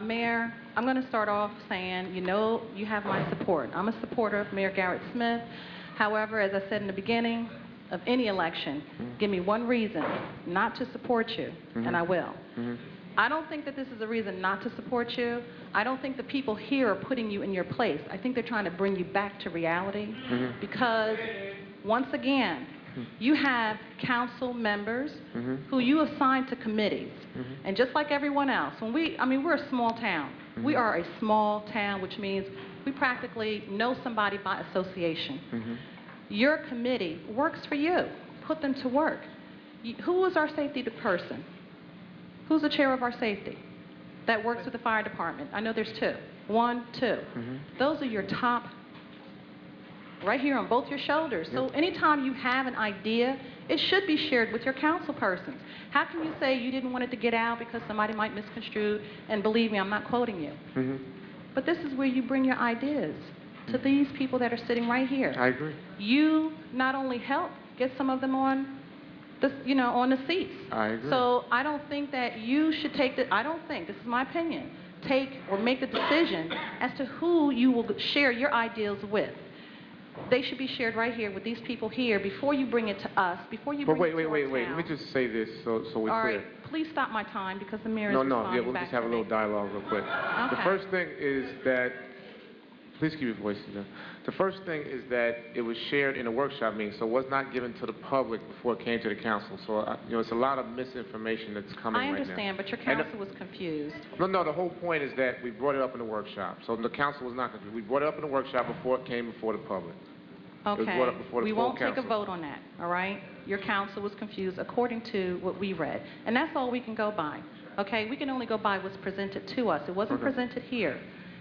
Mayor, I'm going to start off saying, you know, you have my support. I'm a supporter of Mayor Garrett Smith. However, as I said in the beginning of any election, give me one reason not to support you, and I will. I don't think that this is a reason not to support you. I don't think the people here are putting you in your place. I think they're trying to bring you back to reality because, once again, you have council members who you assign to committees. And just like everyone else, we're a small town. We are a small town, which means we practically know somebody by association. Your committee works for you. Put them to work. Who is our safety person? Who's the chair of our safety that works with the fire department? I know there's two. One, two. Those are your top, right here on both your shoulders. So anytime you have an idea, it should be shared with your council persons. How can you say you didn't want it to get out because somebody might misconstrue? And believe me, I'm not quoting you. But this is where you bring your ideas to these people that are sitting right here. I agree. You not only help get some of them on the, on the seats. I agree. So I don't think that you should take the, I don't think, this is my opinion, take or make the decision as to who you will share your ideas with. They should be shared right here with these people here before you bring it to us, before you bring it to our town. Wait. Let me just say this so we're clear. All right, please stop my time because the mayor is responding we'll back just have to a me. little dialogue real quick. Okay. The first thing is that, please keep your voice down. The first thing is that it was shared in a workshop meeting, so it was not given to the public before it came to the council. So, it's a lot of misinformation that's coming right now. I understand, but your council was confused. No, the whole point is that we brought it up in the workshop. So the council was not confused. We brought it up in the workshop before it came before the public. Okay, we won't take a vote on that, all right? Your council was confused according to what we read, and that's all we can go by, okay? We can only go by what's presented to us. It wasn't presented here.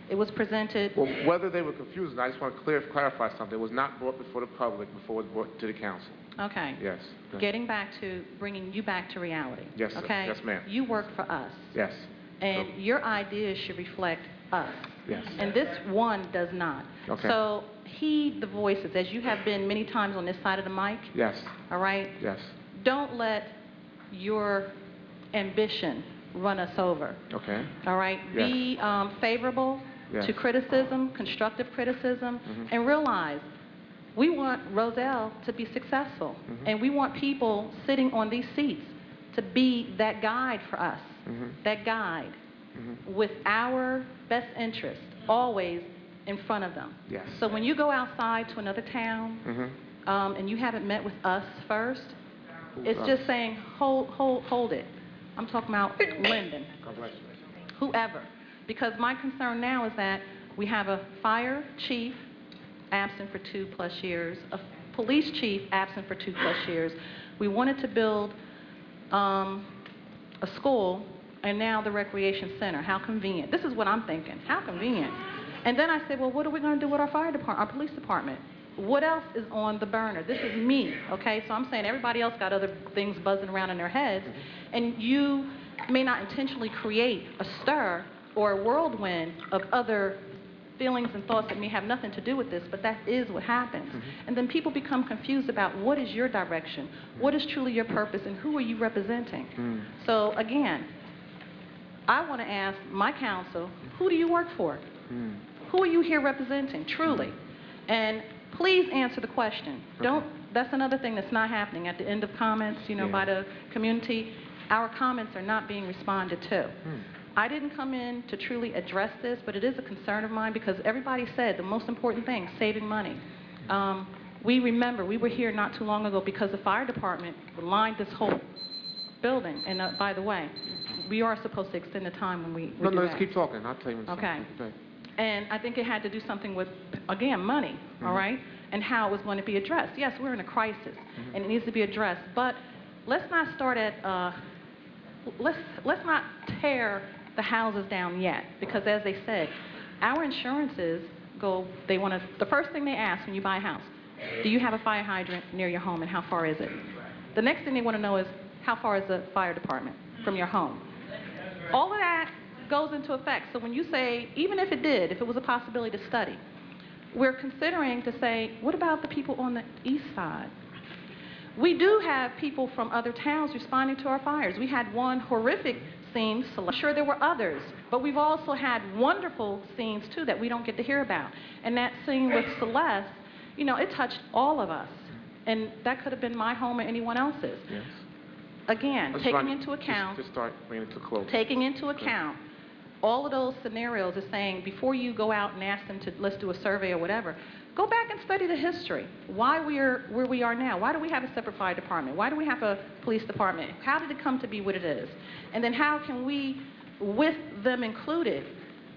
It was presented... Well, whether they were confused, I just want to clarify something. It was not brought before the public before it was brought to the council. Okay. Yes. Getting back to bringing you back to reality. Yes, okay? Yes, ma'am. You work for us. Yes. And your ideas should reflect us. Yes. And this one does not. Okay. So heed the voices, as you have been many times on this side of the mic. Yes. All right? Yes. Don't let your ambition run us over. Okay. All right? Yes. Be favorable to criticism, constructive criticism, and realize we want Roselle to be successful, and we want people sitting on these seats to be that guide for us, that guide with our best interest always in front of them. Yes. So when you go outside to another town and you haven't met with us first, it's just saying, hold it. I'm talking about Lyndon, whoever. Because my concern now is that we have a fire chief absent for 2+ years, a police chief absent for 2+ years. We wanted to build a school, and now the recreation center. How convenient. This is what I'm thinking. How convenient. And then I said, well, what are we going to do with our fire department, our police department? What else is on the burner? This is me, okay? So I'm saying everybody else got other things buzzing around in their heads, and you may not intentionally create a stir or a whirlwind of other feelings and thoughts that may have nothing to do with this, but that is what happens. And then people become confused about what is your direction, what is truly your purpose, and who are you representing? So again, I want to ask my council, who do you work for? Who are you here representing, truly? And please answer the question. That's another thing that's not happening at the end of comments, by the community. Our comments are not being responded to. I didn't come in to truly address this, but it is a concern of mine because everybody said the most important thing, saving money. We remember, we were here not too long ago because the fire department lined this whole building. And by the way, we are supposed to extend the time when we do that. No, let's keep talking. I'll tell you when okay. And I think it had to do something with, again, money, all right, and how it was going to be addressed. Yes, we're in a crisis, and it needs to be addressed. But let's not start at, let's not tear the houses down yet, because as they said, our insurances go, the first thing they ask when you buy a house, do you have a fire hydrant near your home and how far is it? The next thing they want to know is how far is the fire department from your home? All of that goes into effect. So when you say, even if it was a possibility to study, we're considering to say, what about the people on the east side? We do have people from other towns responding to our fires. We had one horrific scenes. I'm sure there were others, but we've also had wonderful scenes, too, that we don't get to hear about. And that scene with Celeste, you know, it touched all of us. And that could have been my home or anyone else's. Yes. Again, taking into account... Just start bringing it to close. Taking into account all of those scenarios is saying, before you go out and ask them to, let's do a survey or whatever, go back and study the history. Why we are where we are now. Why do we have a separate fire department? Why do we have a police department? How did it come to be what it is? And then how can we, with them included,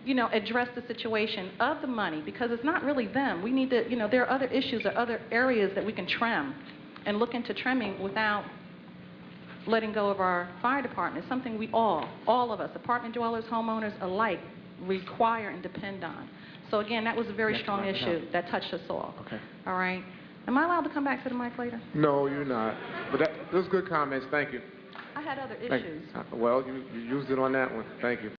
you know, address the situation of the money? Because it's not really them. We need to, you know, there are other issues or other areas that we can trim and look into trimming without letting go of our fire department. It's something we all of us, apartment dwellers, homeowners alike, require and depend on. So again, that was a very strong issue that touched us all. Okay. All right. Am I allowed to come back to the mic later? No, you're not. But those good comments. Thank you. I had other issues. Well, you used it on that one. Thank you.